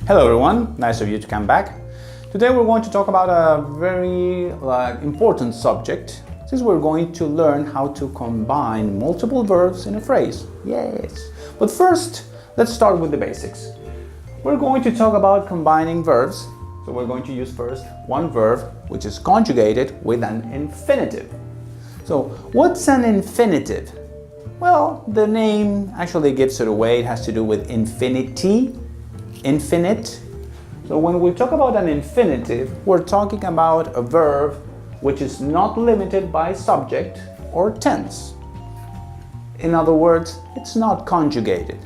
Hello everyone, nice of you to come back. Today we're going to talk about a very important subject, since we're going to learn how to combine multiple verbs in a phrase. Yes! But first, let's start with the basics. We're going to talk about combining verbs, so we're going to use first one verb which is conjugated with an infinitive. So what's an infinitive? Well, the name actually gives it away. It has to do with infinity, infinite. So when we talk about an infinitive, we're talking about a verb which is not limited by subject or tense. In other words, it's not conjugated.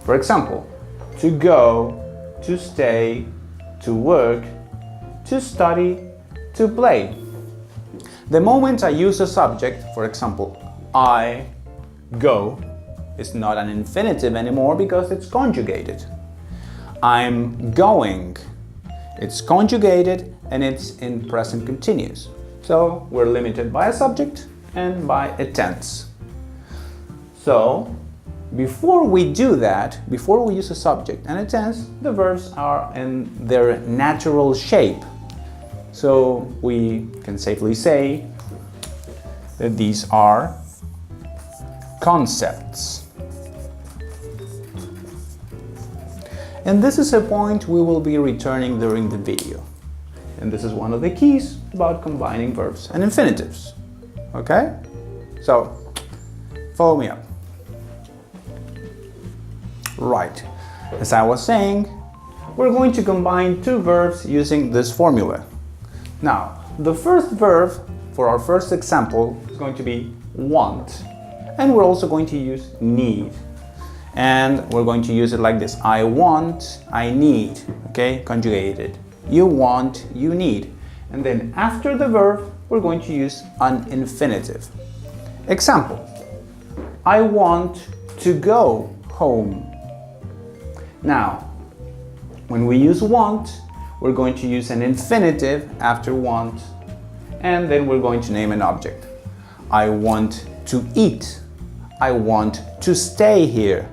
For example, to go, to stay, to work, to study, to play. The moment I use a subject, for example, I go, it's not an infinitive anymore because it's conjugated. I'm going, it's conjugated and it's in present continuous. So we're limited by a subject and by a tense. So before we do that, before we use a subject and a tense, the verbs are in their natural shape. So we can safely say that these are concepts. And this is a point we will be returning during the video. And this is one of the keys about combining verbs and infinitives. Okay? So, follow me up. Right. As I was saying, we're going to combine two verbs using this formula. Now, the first verb for our first example is going to be want. And we're also going to use need. And we're going to use it like this. I want, I need. Okay, conjugated. You want, you need. And then after the verb, we're going to use an infinitive. Example. I want to go home. Now, when we use want, we're going to use an infinitive after want. And then we're going to name an object. I want to eat. I want to stay here.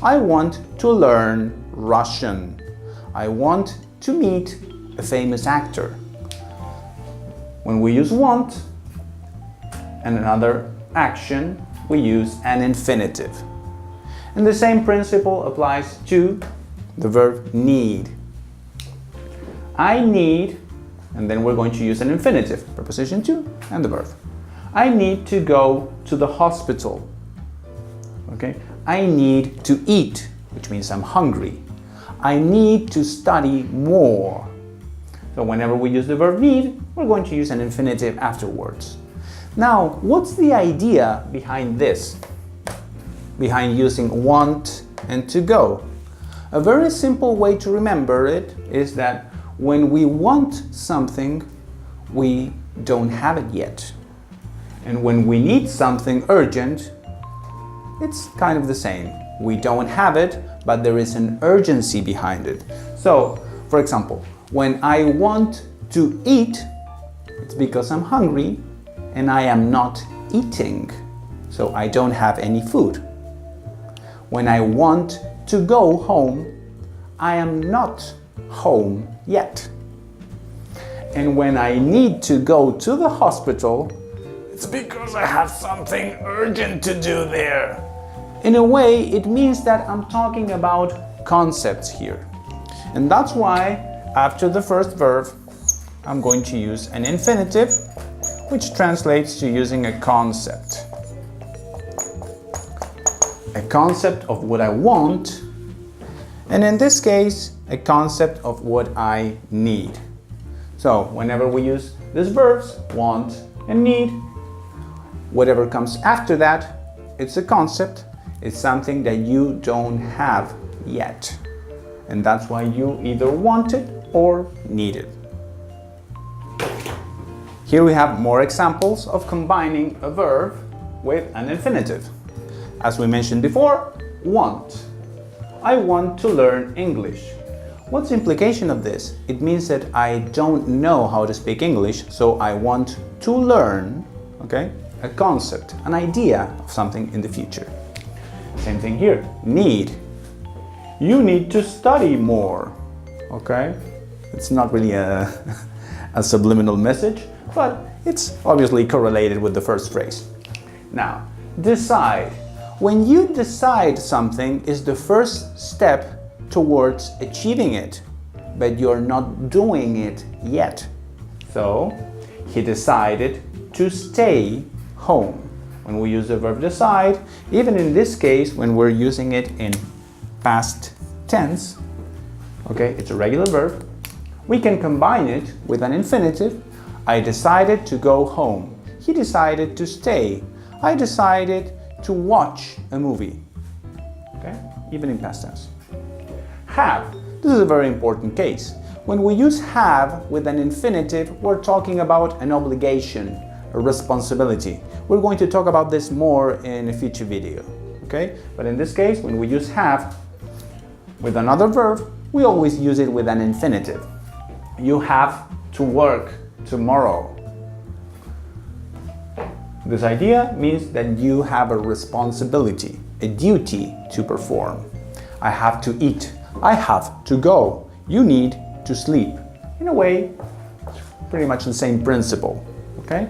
I want to learn Russian. I want to meet a famous actor. When we use want and another action, we use an infinitive. And the same principle applies to the verb need. I need, and then we're going to use an infinitive, preposition to, and the verb. I need to go to the hospital. Okay? I need to eat, which means I'm hungry. I need to study more. So whenever we use the verb need, we're going to use an infinitive afterwards. Now, what's the idea behind this? Behind using want and to go? A very simple way to remember it is that when we want something, we don't have it yet. And when we need something urgent, it's kind of the same. We don't have it, but there is an urgency behind it. So, for example, when I want to eat, it's because I'm hungry and I am not eating. So I don't have any food. When I want to go home, I am not home yet. And when I need to go to the hospital, it's because I have something urgent to do there. In a way, it means that I'm talking about concepts here. And that's why, after the first verb, I'm going to use an infinitive, which translates to using a concept. A concept of what I want, and in this case, a concept of what I need. So, whenever we use these verbs, want and need, whatever comes after that, it's a concept. It's something that you don't have yet. And that's why you either want it or need it. Here we have more examples of combining a verb with an infinitive. As we mentioned before, want. I want to learn English. What's the implication of this? It means that I don't know how to speak English, so I want to learn, okay, a concept, an idea of something in the future. Same thing here, need. You need to study more. okay? It's not really a, a subliminal message, but it's obviously correlated with the first phrase. Now, decide. When you decide something is the first step towards achieving it, but you're not doing it yet. So, he decided to stay home. When we use the verb decide, even in this case, when we're using it in past tense, okay, it's a regular verb, we can combine it with an infinitive. I decided to go home. He decided to stay. I decided to watch a movie. Okay, even in past tense. Have. This is a very important case. When we use have with an infinitive, we're talking about an obligation, a responsibility. We're going to talk about this more in a future video, okay? But in this case, when we use have with another verb, we always use it with an infinitive. You have to work tomorrow. This idea means that you have a responsibility, a duty to perform. I have to eat. I have to go. You need to sleep. In a way, it's pretty much the same principle, okay?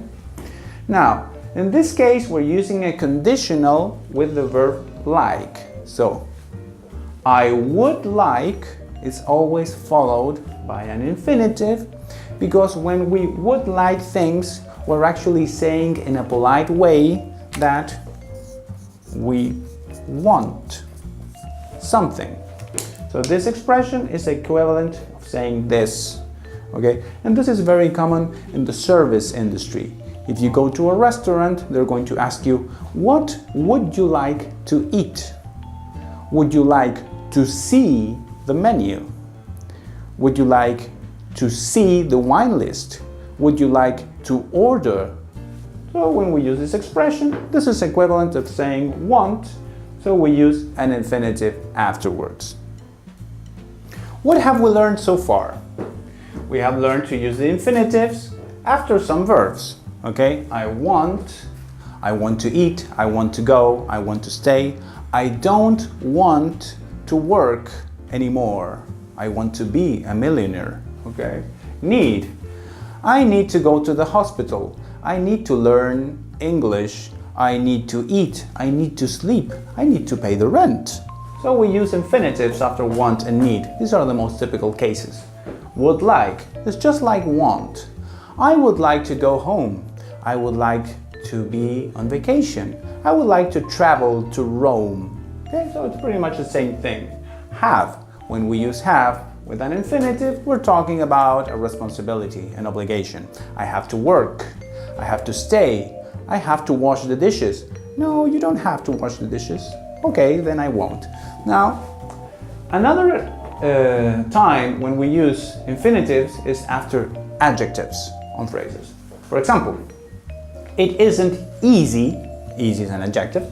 Now, in this case, we're using a conditional with the verb like. So, I would like is always followed by an infinitive, because when we would like things, we're actually saying in a polite way that we want something. So this expression is equivalent of saying this, okay? And this is very common in the service industry. If you go to a restaurant, they're going to ask you, what would you like to eat? Would you like to see the menu? Would you like to see the wine list? Would you like to order? So when we use this expression, this is equivalent of saying want, so we use an infinitive afterwards. What have we learned so far? We have learned to use the infinitives after some verbs. Okay, I want to eat, I want to go, I want to stay. I don't want to work anymore. I want to be a millionaire. Okay, need. I need to go to the hospital. I need to learn English. I need to eat. I need to sleep. I need to pay the rent. So we use infinitives after want and need. These are the most typical cases. Would like is just like want. I would like to go home. I would like to be on vacation. I would like to travel to Rome. Okay, so it's pretty much the same thing. Have. When we use have with an infinitive, we're talking about a responsibility, an obligation. I have to work. I have to stay. I have to wash the dishes. No, you don't have to wash the dishes. Okay, then I won't. Now, another time when we use infinitives is after adjectives on phrases. For example, it isn't easy is an adjective,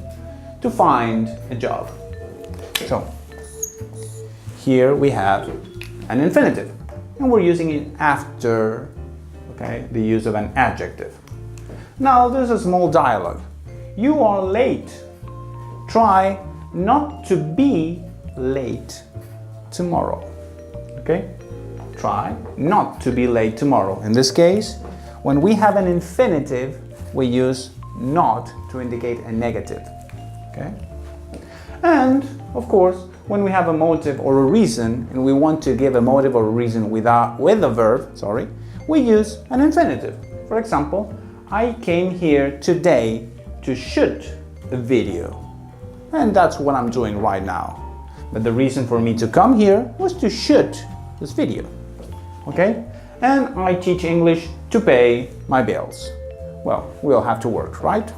to find a job. So, here we have an infinitive, and we're using it after, okay, the use of an adjective. Now, there's a small dialogue. You are late. Try not to be late tomorrow. Okay? Try not to be late tomorrow. In this case, when we have an infinitive, we use not to indicate a negative. Okay? And, of course, when we have a motive or a reason, and we want to give a motive or a reason with a verb, we use an infinitive. For example, I came here today to shoot a video. And that's what I'm doing right now. But the reason for me to come here was to shoot this video. Okay? And I teach English to pay my bills. Well, we'll have to work, right?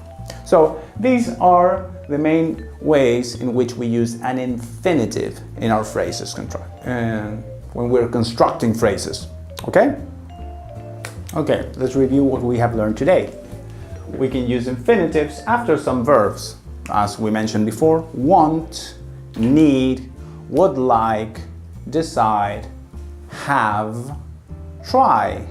So these are the main ways in which we use an infinitive in our phrases when we're constructing phrases. Okay? Okay, let's review what we have learned today. We can use infinitives after some verbs, as we mentioned before: want, need, would like, decide, have, try.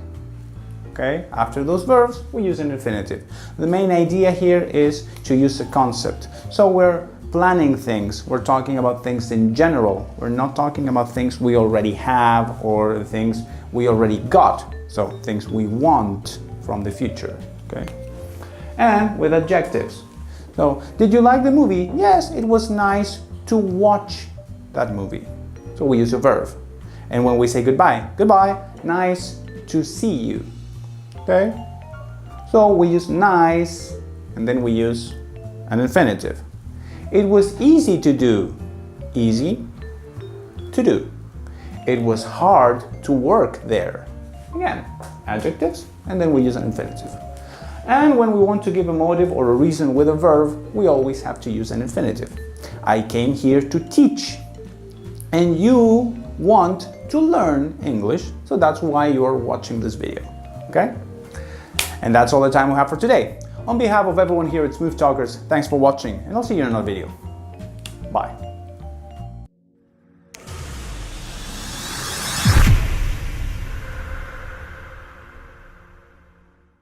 Okay? After those verbs, we use an infinitive. The main idea here is to use a concept. So we're planning things. We're talking about things in general. We're not talking about things we already have or things we already got. So things we want from the future, okay? And with adjectives. So, did you like the movie? Yes, it was nice to watch that movie. So we use a verb. And when we say goodbye, goodbye, nice to see you, okay? So we use nice, and then we use an infinitive. It was easy to do. Easy to do. It was hard to work there. Again, adjectives, and then we use an infinitive. And when we want to give a motive or a reason with a verb, we always have to use an infinitive. I came here to teach, and you want to learn English, so that's why you're watching this video, okay? And that's all the time we have for today. On behalf of everyone here at Smooth Talkers, thanks for watching, and I'll see you in another video. Bye.